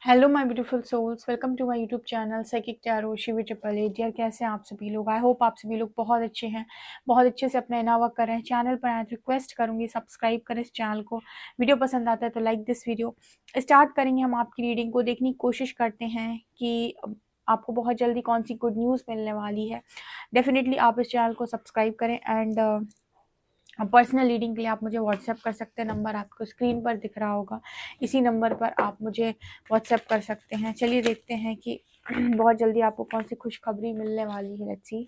Hello my beautiful souls, welcome to my YouTube channel psychic tarot Shivi triple eight. यार कैसे हैं आप सभी लोग? आई होप आप सभी लोग बहुत अच्छे हैं, बहुत अच्छे से अपना इना वर्क कर रहे हैं। चैनल पर आए रिक्वेस्ट करूंगी सब्सक्राइब करें इस चैनल को। वीडियो पसंद आता है तो लाइक दिस वीडियो। स्टार्ट करेंगे हम आपकी रीडिंग को। देखने की कोशिश करते हैं कि आपको बहुत जल्दी कौन सी गुड न्यूज़ मिलने वाली है। डेफिनेटली आप इस चैनल को सब्सक्राइब करें एंड पर्सनल रीडिंग के लिए आप मुझे व्हाट्सएप कर सकते हैं। नंबर आपको स्क्रीन पर दिख रहा होगा, इसी नंबर पर आप मुझे व्हाट्सएप कर सकते हैं। चलिए देखते हैं कि बहुत जल्दी आपको कौन सी खुशखबरी मिलने वाली है। Let's see.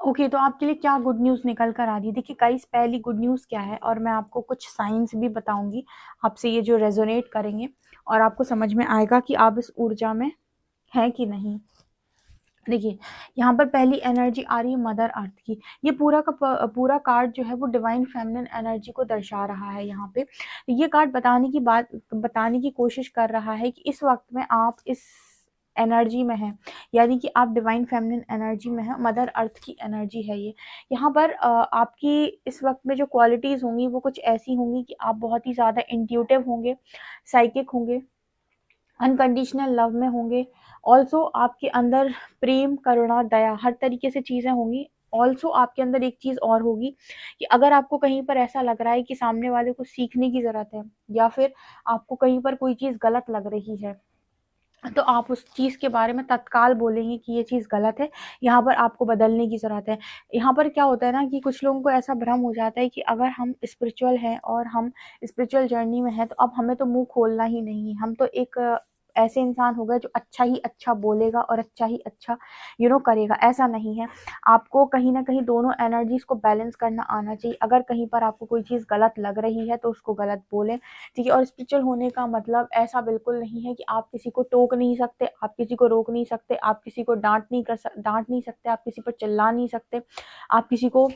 ओके, तो आपके लिए क्या गुड न्यूज़ निकल कर आ रही है? देखिए गाइस, पहली गुड न्यूज़ क्या है, और मैं आपको कुछ साइंस भी बताऊंगी आपसे, ये जो रेजोनेट करेंगे और आपको समझ में आएगा कि आप इस ऊर्जा में हैं कि नहीं। देखिए, यहाँ पर पहली एनर्जी आ रही है मदर अर्थ की। ये पूरा का पूरा कार्ड जो है वो डिवाइन फेमिनिन एनर्जी को दर्शा रहा है। यहाँ पे ये कार्ड बताने की कोशिश कर रहा है कि इस वक्त में आप इस एनर्जी में हैं, यानी कि आप डिवाइन फेमिनिन एनर्जी में हैं। मदर अर्थ की एनर्जी है ये। यहाँ पर आपकी इस वक्त में जो क्वालिटीज़ होंगी वो कुछ ऐसी होंगी कि आप बहुत ही ज़्यादा इंट्यूटिव होंगे, साइकिक होंगे, अनकंडीशनल लव में होंगे। ऑल्सो आपके अंदर प्रेम, करुणा, दया, हर तरीके से चीज़ें होंगी। ऑल्सो आपके अंदर एक चीज़ और होगी कि अगर आपको कहीं पर ऐसा लग रहा है कि सामने वाले को सीखने की ज़रूरत है, या फिर आपको कहीं पर कोई चीज़ गलत लग रही है, तो आप उस चीज़ के बारे में तत्काल बोलेंगे कि ये चीज़ गलत है, यहाँ पर आपको बदलने की ज़रूरत है। यहाँ पर क्या होता है ना कि कुछ लोगों को ऐसा भ्रम हो जाता है कि अगर हम स्पिरिचुअल हैं और हम स्पिरिचुअल जर्नी में हैं, तो अब हमें तो मुँह खोलना ही नहीं है। हम तो एक ऐसे इंसान हो गए जो अच्छा ही अच्छा बोलेगा और अच्छा ही अच्छा करेगा। ऐसा नहीं है। आपको कहीं न कहीं दोनों एनर्जीज़ को बैलेंस करना आना चाहिए। अगर कहीं पर आपको कोई चीज़ गलत लग रही है तो उसको गलत बोलें, ठीक है? और स्पिरिचुअल होने का मतलब ऐसा बिल्कुल नहीं है कि आप किसी को टोक नहीं सकते, आप किसी को रोक नहीं सकते, आप किसी को डाँट नहीं सकते, आप किसी पर चिल्ला नहीं सकते, आप किसी को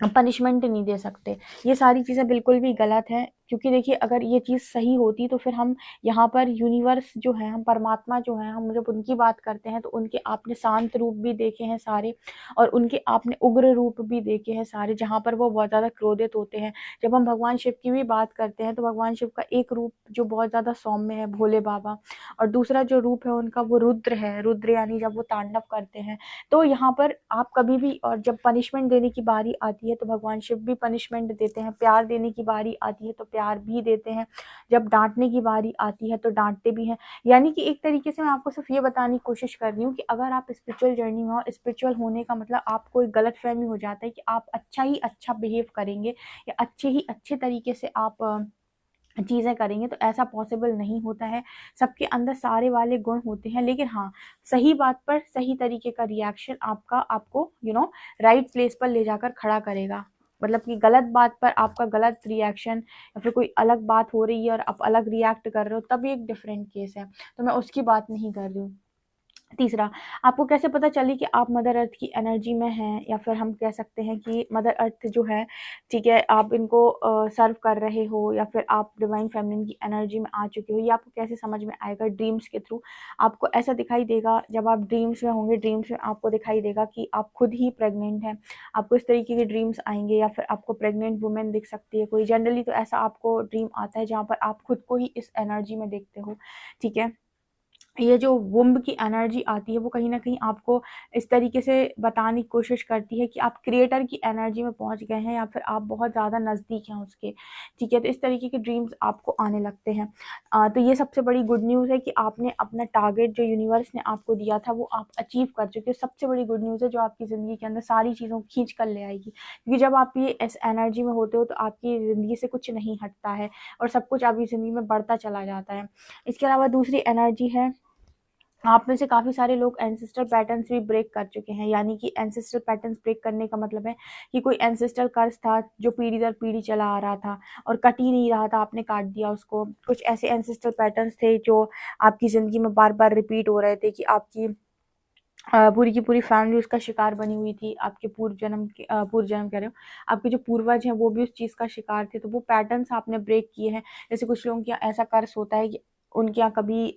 पनिशमेंट नहीं दे सकते। ये सारी चीज़ें बिल्कुल भी गलत हैं, क्योंकि देखिए अगर ये चीज़ सही होती तो फिर हम यहाँ पर यूनिवर्स जो है, हम परमात्मा जो हैं, हम जब उनकी बात करते हैं तो उनके आपने शांत रूप भी देखे हैं सारे, और उनके आपने उग्र रूप भी देखे हैं सारे, जहाँ पर वो बहुत ज़्यादा क्रोधित होते हैं। जब हम भगवान शिव की भी बात करते हैं तो भगवान शिव का एक रूप जो बहुत ज़्यादा सौम्य है, भोले बाबा, और दूसरा जो रूप है उनका वो रुद्र है। रुद्र यानी जब वो तांडव करते हैं। तो यहाँ पर आप कभी भी, और जब पनिशमेंट देने की बारी आती है तो भगवान शिव भी पनिशमेंट देते हैं, प्यार देने की बारी आती है तो प्यार भी देते हैं, जब डांटने की बारी आती है तो डांटते भी हैं। यानी कि एक तरीके से मैं आपको सिर्फ ये बताने की कोशिश कर रही हूँ कि अगर आप स्पिरिचुअल जर्नी में हो, स्पिरिचुअल होने का मतलब आपको एक गलत फहमी हो जाता है कि आप अच्छा ही अच्छा बिहेव करेंगे या अच्छे ही अच्छे तरीके से आप चीज़ें करेंगे, तो ऐसा पॉसिबल नहीं होता है। सबके अंदर सारे वाले गुण होते हैं, लेकिन हाँ, सही बात पर सही तरीके का रिएक्शन आपको राइट प्लेस पर ले जाकर खड़ा करेगा। मतलब कि गलत बात पर आपका गलत रिएक्शन, या फिर कोई अलग बात हो रही है और आप अलग रिएक्ट कर रहे हो, तब ये एक डिफरेंट केस है। तो मैं उसकी बात नहीं कर रही हूँ। तीसरा, आपको कैसे पता चले कि आप मदर अर्थ की एनर्जी में हैं, या फिर हम कह सकते हैं कि मदर अर्थ जो है, ठीक है, आप इनको सर्व कर रहे हो या फिर आप डिवाइन फेमिनिन की एनर्जी में आ चुके हो, ये आपको कैसे समझ में आएगा? ड्रीम्स के थ्रू आपको ऐसा दिखाई देगा। जब आप ड्रीम्स में होंगे, ड्रीम्स में आपको दिखाई देगा कि आप खुद ही प्रेग्नेंट हैं। आपको इस तरीके के ड्रीम्स आएंगे, या फिर आपको प्रेग्नेंट वुमेन दिख सकती है कोई। जनरली तो ऐसा आपको ड्रीम आता है जहाँ पर आप खुद को ही इस एनर्जी में देखते हो, ठीक है। ये जो वुम्ब की एनर्जी आती है, वो कहीं न कहीं आपको इस तरीके से बताने की कोशिश करती है कि आप क्रिएटर की एनर्जी में पहुँच गए हैं, या फिर आप बहुत ज़्यादा नज़दीक हैं उसके, ठीक है? तो इस तरीके के ड्रीम्स आपको आने लगते हैं। तो ये सबसे बड़ी गुड न्यूज़ है कि आपने अपना टारगेट जो यूनिवर्स ने आपको दिया था, वो आप अचीव कर चुके हो। सबसे बड़ी गुड न्यूज़ है जो आपकी ज़िंदगी के अंदर सारी चीज़ों को खींच कर ले आएगी। क्योंकि जब आप ये इस एनर्जी में होते हो, तो आपकी ज़िंदगी से कुछ नहीं हटता है और सब कुछ आपकी ज़िंदगी में बढ़ता चला जाता है। इसके अलावा दूसरी एनर्जी है, आप में से काफ़ी सारे लोग एंसेस्ट्रल पैटर्न्स भी ब्रेक कर चुके हैं। यानी कि एंसेस्ट्रल पैटर्न्स ब्रेक करने का मतलब है कि कोई एंसेस्ट्रल कर्स था जो पीढ़ी दर पीढ़ी चला आ रहा था और कट ही नहीं रहा था, आपने काट दिया उसको। कुछ ऐसे एंसेस्ट्रल पैटर्न्स थे जो आपकी ज़िंदगी में बार-बार रिपीट हो रहे थे कि आपकी पूरी की पूरी फैमिली उसका शिकार बनी हुई थी। आपके पूर्व जन्म कह रही हूँ, आपके जो पूर्वज हैं वो भी उस चीज़ का शिकार थे। तो वो पैटर्न्स आपने ब्रेक किए हैं। जैसे कुछ लोगों के यहाँ ऐसा कर्स होता है कि उनके यहाँ कभी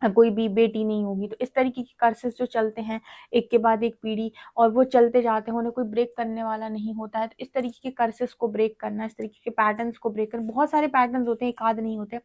कोई भी बेटी नहीं होगी। तो इस तरीके के कर्सेस जो चलते हैं एक के बाद एक पीढ़ी, और वो चलते जाते हैं, उन्हें कोई ब्रेक करने वाला नहीं होता है। तो इस तरीके के कर्सेस को ब्रेक करना, इस तरीके के पैटर्न्स को ब्रेक करना, बहुत सारे पैटर्न्स होते हैं, एक आध नहीं होते।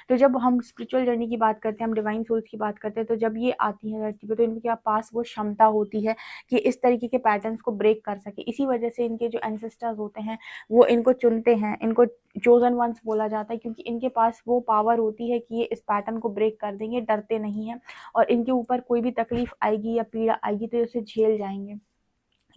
तो जब हम स्पिरिचुअल जर्नी की बात करते हैं, हम डिवाइन सोल्स की बात करते हैं, तो जब ये आती है धरती पे, तो इनके पास वो क्षमता होती है कि इस तरीके के पैटर्न्स को ब्रेक कर सके। इसी वजह से इनके जो एंसेस्टर्स होते हैं वो इनको चुनते हैं, इनको चोजन वंस बोला जाता है, क्योंकि इनके पास वो पावर होती है कि ये इस पैटर्न को ब्रेक कर देंगे, डरते नहीं हैं, और इनके ऊपर कोई भी तकलीफ आएगी या पीड़ा आएगी तो उसे झेल जाएंगे।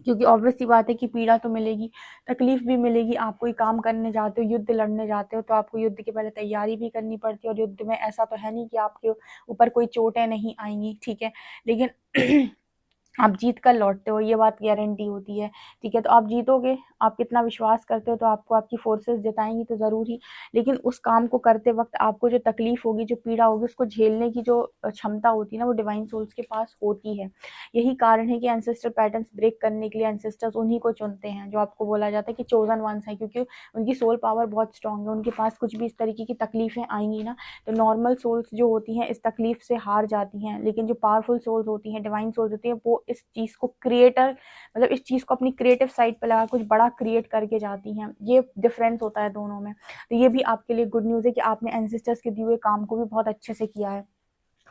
क्योंकि ऑब्वियस सी बात है कि पीड़ा तो मिलेगी, तकलीफ भी मिलेगी। आप कोई काम करने जाते हो, युद्ध लड़ने जाते हो, तो आपको युद्ध के पहले तैयारी भी करनी पड़ती है, और युद्ध में ऐसा तो है नहीं कि आपके ऊपर कोई चोटें नहीं आएंगी, ठीक है। लेकिन आप जीत कर लौटते हो, ये बात गारंटी होती है, ठीक है। तो आप जीतोगे, आप कितना विश्वास करते हो, तो आपको आपकी फोर्सेस जिताएंगी तो ज़रूर ही। लेकिन उस काम को करते वक्त आपको जो तकलीफ होगी, जो पीड़ा होगी, उसको झेलने की जो क्षमता होती है ना, वो डिवाइन सोल्स के पास होती है। यही कारण है कि एंसेस्टर पैटर्न्स ब्रेक करने के लिए एंसेस्टर्स उन्हीं को चुनते हैं, जो आपको बोला जाता है कि चोजन वंस है, क्योंकि उनकी सोल पावर बहुत स्ट्रांग है। उनके पास कुछ भी इस तरीके की तकलीफें आएंगी ना, तो नॉर्मल सोल्स जो होती हैं इस तकलीफ से हार जाती हैं, लेकिन जो पावरफुल सोल्स होती हैं, डिवाइन सोल्स होती हैं, वो इस चीज़ को क्रिएटर, मतलब इस चीज़ को अपनी क्रिएटिव साइड पे लगा कुछ बड़ा क्रिएट करके जाती हैं। ये डिफरेंस होता है दोनों में। तो ये भी आपके लिए गुड न्यूज़ है कि आपने एंसेस्टर्स के दिए हुए काम को भी बहुत अच्छे से किया है।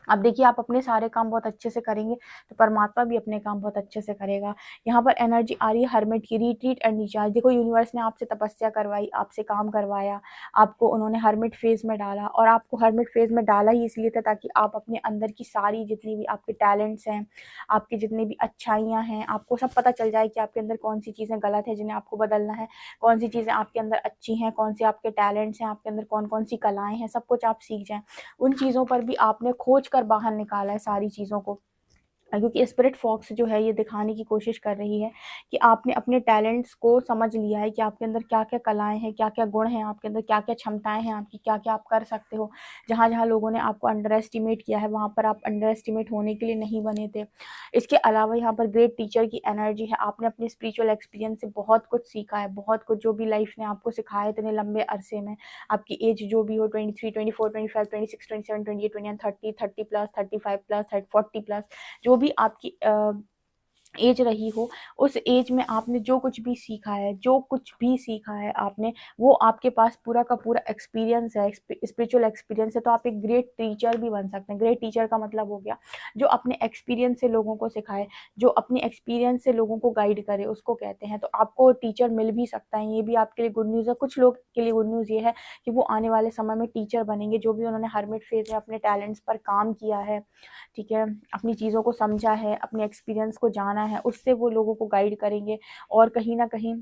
अब देखिए, आप अपने सारे काम बहुत अच्छे से करेंगे तो परमात्मा भी अपने काम बहुत अच्छे से करेगा। यहाँ पर एनर्जी आ रही है हर्मिट की, रिट्रीट एंड रिचार्ज। देखो, यूनिवर्स ने आपसे तपस्या करवाई, आपसे काम करवाया, आपको उन्होंने हर्मिट फेज में डाला, और आपको हर्मिट फेज में डाला ही इसलिए था ताकि आप अपने अंदर की सारी जितनी भी आपके टैलेंट्स हैं, आपकी जितनी भी अच्छाइयाँ हैं, आपको सब पता चल जाए कि आपके अंदर कौन सी चीज़ें गलत है जिन्हें आपको बदलना है, कौन सी चीज़ें आपके अंदर अच्छी हैं, कौन से आपके टैलेंट्स हैं, आपके अंदर कौन कौन सी कलाएँ हैं, सब कुछ आप सीख जाएँ। उन चीज़ों पर भी आपने खोज कर बाहर निकाला है सारी चीज़ों को। क्योंकि स्पिरिट फॉक्स जो है ये दिखाने की कोशिश कर रही है कि आपने अपने टैलेंट्स को समझ लिया है कि आपके अंदर क्या-क्या कलाएँ हैं, क्या-क्या गुण हैं, आपके अंदर क्या-क्या क्षमताएँ हैं, आपकी क्या-क्या आप कर सकते हो। जहाँ-जहाँ लोगों ने आपको अंडर एस्टिमेट किया है, वहाँ पर आप अंडर एस्टिमेट होने के लिए नहीं बने थे। इसके अलावा यहाँ पर ग्रेट टीचर की एनर्जी है। आपने अपने स्पिरिचुअल एक्सपीरियंस से बहुत कुछ सीखा है, बहुत कुछ जो भी लाइफ ने आपको सिखाया है इतने लंबे अरसे में। आपकी एज जो भी हो, 23, 24, 25, 26, 27, 28, 29, 30, 30 प्लस, 35 प्लस, 40 प्लस, जो भी आपकी एज रही हो, उस एज में आपने जो कुछ भी सीखा है, जो कुछ भी सीखा है आपने, वो आपके पास पूरा का पूरा एक्सपीरियंस है, स्पिरिचुअल एक्सपीरियंस है। तो आप एक ग्रेट टीचर भी बन सकते हैं। ग्रेट टीचर का मतलब हो गया जो अपने एक्सपीरियंस से लोगों को सिखाए, जो अपने एक्सपीरियंस से लोगों को गाइड करे, उसको कहते हैं। तो आपको टीचर मिल भी सकता है, ये भी आपके लिए गुड न्यूज़ है। कुछ लोग के लिए गुड न्यूज़ ये है कि वो आने वाले समय में टीचर बनेंगे, जो भी उन्होंने हर्मिट फेज में अपने टैलेंट्स पर काम किया है, ठीक है, अपनी चीज़ों को समझा है, अपने एक्सपीरियंस को जाना है, उससे वो लोगों को गाइड करेंगे। और कहीं न कहीं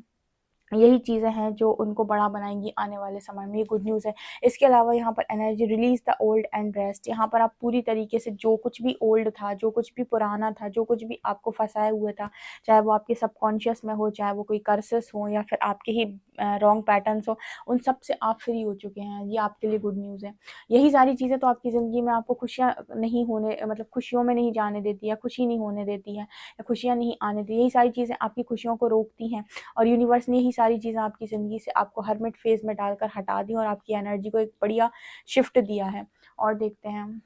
यही चीज़ें हैं जो उनको बड़ा बनाएंगी आने वाले समय में, ये गुड न्यूज़ है। इसके अलावा यहाँ पर energy release the old and rest, यहाँ पर आप पूरी तरीके से जो कुछ भी ओल्ड था, जो कुछ भी पुराना था, जो कुछ भी आपको फंसाए हुए था, चाहे वो आपके सबकॉन्शियस में हो, चाहे वो कोई कर्सेस हो या फिर आपके ही रॉन्ग पैटर्न्स हो, उन सब से आप फ्री हो चुके हैं। ये आपके लिए गुड न्यूज़ है। यही सारी चीज़ें तो आपकी ज़िंदगी में आपको खुशियाँ नहीं होने, मतलब खुशियों में नहीं जाने देती है, खुशी नहीं होने देती है या खुशियाँ नहीं आने देती। यही सारी चीज़ें आपकी खुशियों को रोकती हैं और यूनिवर्स ने यही सारी चीज़ें आपकी ज़िंदगी से आपको हर्मिट फेज में डालकर हटा दी और आपकी एनर्जी को एक बढ़िया शिफ्ट दिया है। और देखते हैं हम,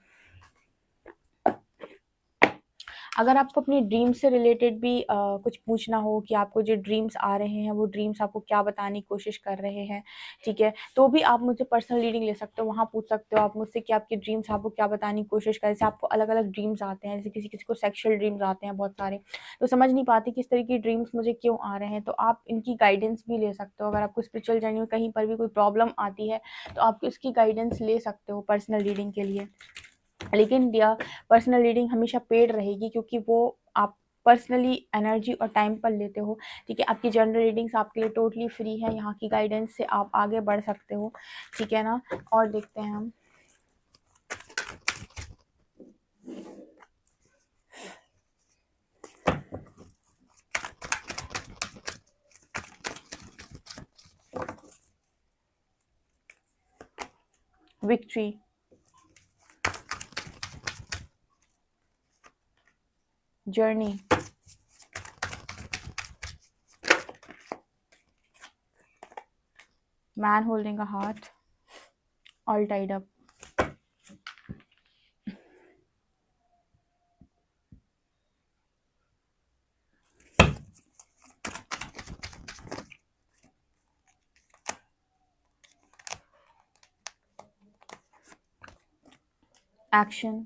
अगर आपको अपनी ड्रीम्स से रिलेटेड भी कुछ पूछना हो कि आपको जो ड्रीम्स आ रहे हैं वो ड्रीम्स आपको क्या बताने की कोशिश कर रहे हैं, ठीक है, तो भी आप मुझसे पर्सनल रीडिंग ले सकते हो, वहाँ पूछ सकते हो आप मुझसे कि आपके ड्रीम्स आपको क्या बताने की कोशिश कर, जैसे आपको अलग अलग ड्रीम्स आते हैं, जैसे किसी किसी को सेक्शुअल ड्रीम्स आते हैं बहुत सारे, तो समझ नहीं पाती किस तरह की ड्रीम्स मुझे क्यों आ रहे हैं, तो आप इनकी गाइडेंस भी ले सकते हो। अगर आपको स्पिरिचुअल जर्नी में कहीं पर भी कोई प्रॉब्लम आती है तो आप इसकी गाइडेंस ले सकते हो पर्सनल रीडिंग के लिए। लेकिन दिया पर्सनल रीडिंग हमेशा पेड रहेगी, क्योंकि वो आप पर्सनली एनर्जी और टाइम पर लेते हो, ठीक है। आपकी जनरल रीडिंग्स आपके लिए टोटली फ्री है, यहाँ की गाइडेंस से आप आगे बढ़ सकते हो, ठीक है ना। और देखते हैं हम, victory, journey, man holding a heart, all tied up, action,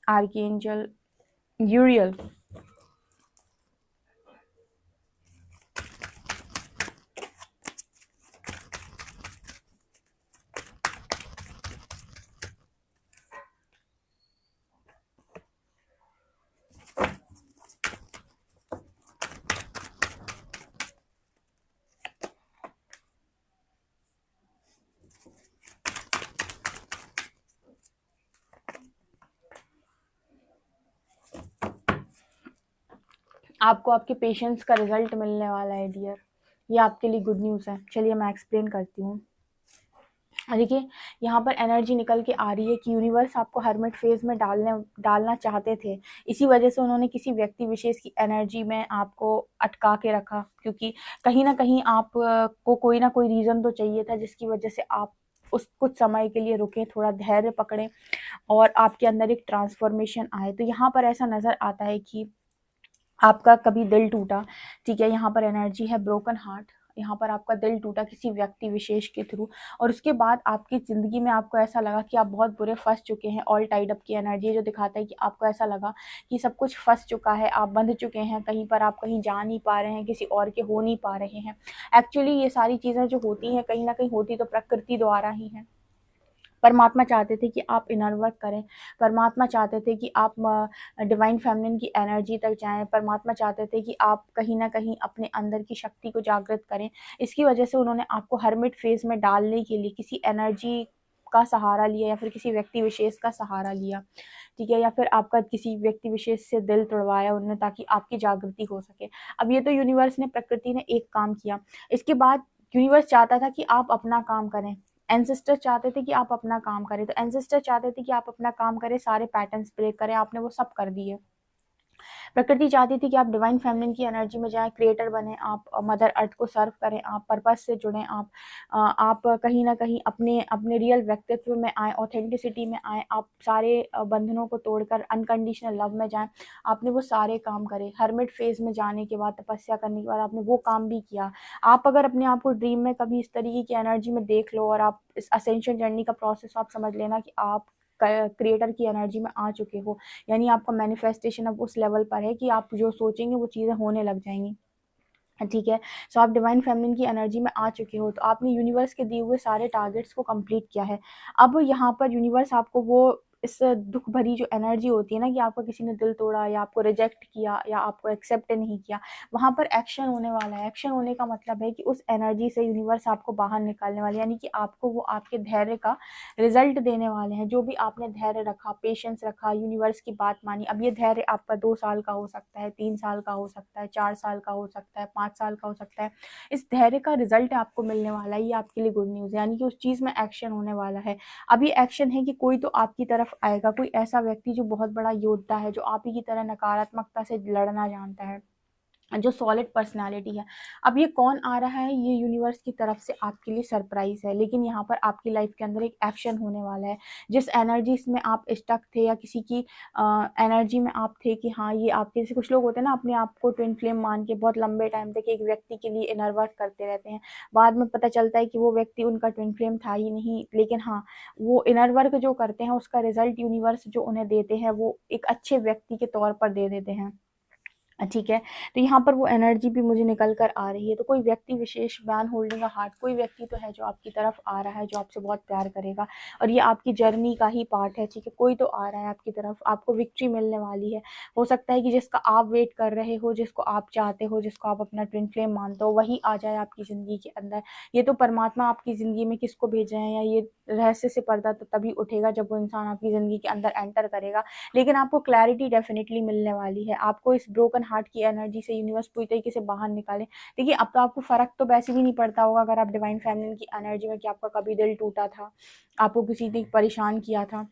archangel Uriel, आपको आपके पेशेंस का रिजल्ट मिलने वाला है डियर, ये आपके लिए गुड न्यूज़ है। चलिए मैं एक्सप्लेन करती हूँ। देखिए, यहाँ पर एनर्जी निकल के आ रही है कि यूनिवर्स आपको हर्मिट फेज में डालना चाहते थे, इसी वजह से उन्होंने किसी व्यक्ति विशेष की एनर्जी में आपको अटका के रखा, क्योंकि कहीं ना कहीं आप को कोई ना कोई रीज़न तो चाहिए था जिसकी वजह से आप उस कुछ समय के लिए रुके, थोड़ा धैर्य पकड़े और आपके अंदर एक ट्रांसफॉर्मेशन आए। तो यहाँ पर ऐसा नज़र आता है कि आपका कभी दिल टूटा, ठीक है, यहाँ पर एनर्जी है ब्रोकन हार्ट, यहाँ पर आपका दिल टूटा किसी व्यक्ति विशेष के थ्रू, और उसके बाद आपकी ज़िंदगी में आपको ऐसा लगा कि आप बहुत बुरे फंस चुके हैं। ऑल टाइड अप की एनर्जी जो दिखाता है कि आपको ऐसा लगा कि सब कुछ फंस चुका है, आप बंध चुके हैं कहीं पर, आप कहीं जा नहीं पा रहे हैं, किसी और के हो नहीं पा रहे हैं। एक्चुअली ये सारी चीज़ें जो होती हैं कहीं ना कहीं होती तो प्रकृति द्वारा ही हैं। परमात्मा चाहते थे कि आप इनर वर्क करें, परमात्मा चाहते थे कि आप डिवाइन फेमिनिन की एनर्जी तक जाएं, परमात्मा चाहते थे कि आप कहीं ना कहीं अपने अंदर की शक्ति को जागृत करें। इसकी वजह से उन्होंने आपको हर्मिट फेज में डालने के लिए किसी एनर्जी का सहारा लिया या फिर किसी व्यक्ति विशेष का सहारा लिया, ठीक है, या फिर आपका किसी व्यक्ति विशेष से दिल तोड़वाया उन्होंने ताकि आपकी जागृति हो सके। अब ये तो यूनिवर्स ने, प्रकृति ने एक काम किया, इसके बाद यूनिवर्स चाहता था कि आप अपना काम करें। एंसेस्टर चाहते थे कि आप अपना काम करें, तो एंसेस्टर चाहते थे कि आप अपना काम करें, सारे पैटर्न्स ब्रेक करें, आपने वो सब कर दिए। प्रकृति चाहती थी कि आप डिवाइन फेमिनिन की एनर्जी में जाएं, क्रिएटर बने, आप मदर अर्थ को सर्व करें, आप पर्पस से जुड़ें, आप कहीं ना कहीं अपने अपने रियल व्यक्तित्व में आए, ऑथेंटिसिटी में आए, आप सारे बंधनों को तोड़कर अनकंडीशनल लव में जाएं। आपने वो सारे काम करे, हर्मिट फेज में जाने के बाद, तपस्या करने के बाद आपने वो काम भी किया। आप अगर अपने आप को ड्रीम में कभी इस तरीके की एनर्जी में देख लो और आप इस असेंशन जर्नी का प्रोसेस आप समझ लेना कि आप क्रिएटर की एनर्जी में आ चुके हो, यानी आपका मैनिफेस्टेशन अब उस लेवल पर है कि आप जो सोचेंगे वो चीज़ें होने लग जाएंगी। ठीक है। सो आप डिवाइन फेमिनिन की एनर्जी में आ चुके हो, तो आपने यूनिवर्स के दिए हुए सारे टारगेट्स को कंप्लीट किया है। अब यहाँ पर यूनिवर्स आपको वो इस दुख भरी जो एनर्जी होती है ना, कि आपका किसी ने दिल तोड़ा या आपको रिजेक्ट किया या आपको एक्सेप्ट नहीं किया, वहाँ पर एक्शन होने वाला है। एक्शन होने का मतलब है कि उस एनर्जी से यूनिवर्स आपको बाहर निकालने वाले, यानी कि आपको वो आपके धैर्य का रिजल्ट देने वाले हैं। जो भी आपने धैर्य रखा, पेशेंस रखा, यूनिवर्स की बात मानी, अब ये धैर्य आपका 2 साल का हो सकता है, 3 साल का हो सकता है, 4 साल का हो सकता है, 5 साल का हो सकता है। इस धैर्य का रिजल्ट आपको मिलने वाला है। ये आपके लिए गुड न्यूज़ है, यानी कि उस चीज़ में एक्शन होने वाला है। अब ये एक्शन है कि कोई तो आपकी तरफ आएगा, कोई ऐसा व्यक्ति जो बहुत बड़ा योद्धा है, जो आप ही की तरह नकारात्मकता से लड़ना जानता है, जो सॉलिड पर्सनालिटी है। अब ये कौन आ रहा है, ये यूनिवर्स की तरफ से आपके लिए सरप्राइज है। लेकिन यहाँ पर आपकी लाइफ के अंदर एक एक्शन होने वाला है। जिस एनर्जी में आप स्टक थे या किसी की एनर्जी में आप थे कि हाँ ये आपके, जैसे कुछ लोग होते हैं ना, अपने आप को ट्विन फ्लेम मान के बहुत लंबे टाइम तक एक व्यक्ति के लिए इनर वर्क करते रहते हैं। बाद में पता चलता है कि वो व्यक्ति उनका ट्विन फ्लेम था ही नहीं, लेकिन हाँ वो इनर वर्क जो करते हैं उसका रिजल्ट यूनिवर्स जो उन्हें देते हैं वो एक अच्छे व्यक्ति के तौर पर दे देते हैं। ठीक है। तो यहाँ पर वो एनर्जी भी मुझे निकल कर आ रही है। तो कोई व्यक्ति विशेष, मैन होल्डिंग अ हार्ट, कोई व्यक्ति तो है जो आपकी तरफ आ रहा है, जो आपसे बहुत प्यार करेगा, और ये आपकी जर्नी का ही पार्ट है। ठीक है, कोई तो आ रहा है आपकी तरफ, आपको विक्ट्री मिलने वाली है। हो सकता है कि जिसका आप वेट कर रहे हो, जिसको आप चाहते हो, जिसको आप अपना ट्विन फ्लेम मानते हो, वही आ जाए आपकी ज़िंदगी के अंदर। ये तो परमात्मा आपकी ज़िंदगी में किसको भेज रहे हैं, या ये रहस्य से पर्दा तो तभी उठेगा जब वो इंसान आपकी ज़िंदगी के अंदर एंटर करेगा। लेकिन आपको क्लैरिटी डेफिनेटली मिलने वाली है। आपको इस ब्रोकन हार्ट की एनर्जी से यूनिवर्स पूरी तरीके से बाहर निकाले। देखिए, अब तो आपको फ़र्क तो वैसे भी नहीं पड़ता होगा अगर आप डिवाइन फेमिनिन की एनर्जी में, कि आपका कभी दिल टूटा था, आपको किसी ने परेशान किया था।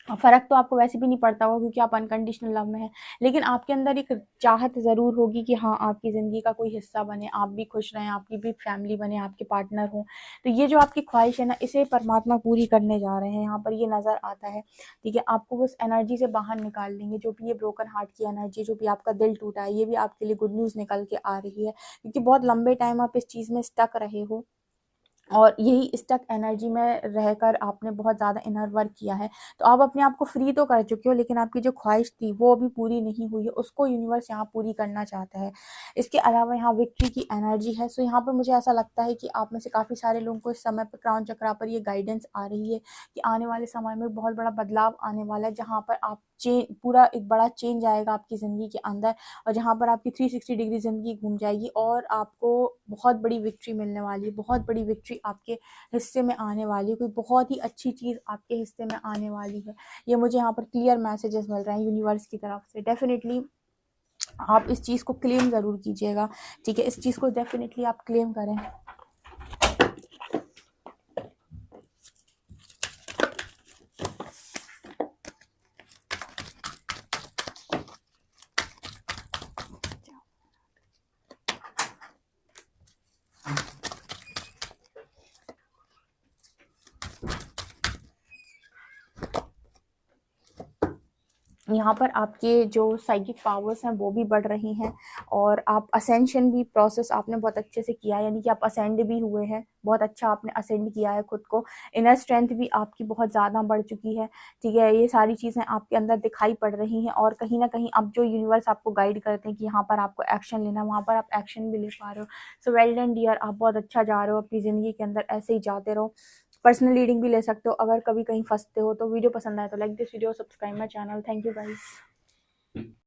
फ़र्क तो आपको वैसे भी नहीं पड़ता होगा, क्योंकि आप अनकंडीशनल लव में हैं। लेकिन आपके अंदर एक चाहत ज़रूर होगी कि हाँ, आपकी ज़िंदगी का कोई हिस्सा बने, आप भी खुश रहें, आपकी भी फैमिली बने, आपके पार्टनर हों। तो ये जो आपकी ख्वाहिश है ना, इसे परमात्मा पूरी करने जा रहे हैं। यहाँ पर ये नज़र आता है। ठीक है, आपको उस एनर्जी से बाहर निकाल देंगे। जो भी ये ब्रोकन हार्ट की एनर्जी, जो भी आपका दिल टूटा है, ये भी आपके लिए गुड न्यूज़ निकल के आ रही है, क्योंकि बहुत लंबे टाइम आप इस चीज़ में स्टक रहे हो, और यही स्टक एनर्जी में रहकर आपने बहुत ज़्यादा इनर वर्क किया है। तो आप अपने आप को फ्री तो कर चुके हो, लेकिन आपकी जो ख्वाहिश थी वो अभी पूरी नहीं हुई है, उसको यूनिवर्स यहाँ पूरी करना चाहता है। इसके अलावा यहाँ विक्ट्री की एनर्जी है। सो यहाँ पर मुझे ऐसा लगता है कि आप में से काफ़ी सारे लोगों को इस समय पर क्राउन चक्रा पर ये गाइडेंस आ रही है कि आने वाले समय में बहुत बड़ा बदलाव आने वाला है, जहाँ पर आप पूरा एक बड़ा चेंज आएगा आपकी ज़िंदगी के अंदर, और जहाँ पर आपकी 360 डिग्री ज़िंदगी घूम जाएगी, और आपको बहुत बड़ी विक्ट्री मिलने वाली है। बहुत बड़ी विक्ट्री आपके हिस्से में आने वाली है, कोई बहुत ही अच्छी चीज़ आपके हिस्से में आने वाली है। ये मुझे यहाँ पर क्लियर मैसेजेस मिल रहे हैं यूनिवर्स की तरफ से। डेफिनेटली आप इस चीज़ को क्लेम ज़रूर कीजिएगा। ठीक है, इस चीज़ को डेफिनेटली आप क्लेम करें। यहाँ पर आपके जो साइकिक पावर्स हैं वो भी बढ़ रही हैं, और आप असेंशन भी प्रोसेस आपने बहुत अच्छे से किया है, यानी कि आप असेंड भी हुए हैं। बहुत अच्छा आपने असेंड किया है खुद को। इनर स्ट्रेंथ भी आपकी बहुत ज़्यादा बढ़ चुकी है। ठीक है, ये सारी चीज़ें आपके अंदर दिखाई पड़ रही हैं, और कहीं ना कहीं अब जो यूनिवर्स आपको गाइड करते हैं कि यहाँ पर आपको एक्शन लेना, वहाँ पर आप एक्शन भी ले पा रहे हो। सो वेल डन डियर, आप बहुत अच्छा जा रहे हो अपनी ज़िंदगी के अंदर, ऐसे ही जाते रहो। पर्सनल रीडिंग भी ले सकते हो। अगर कभी कहीं फंसते हो तो वीडियो पसंद आए तो like this video, subscribe my channel. Thank you guys.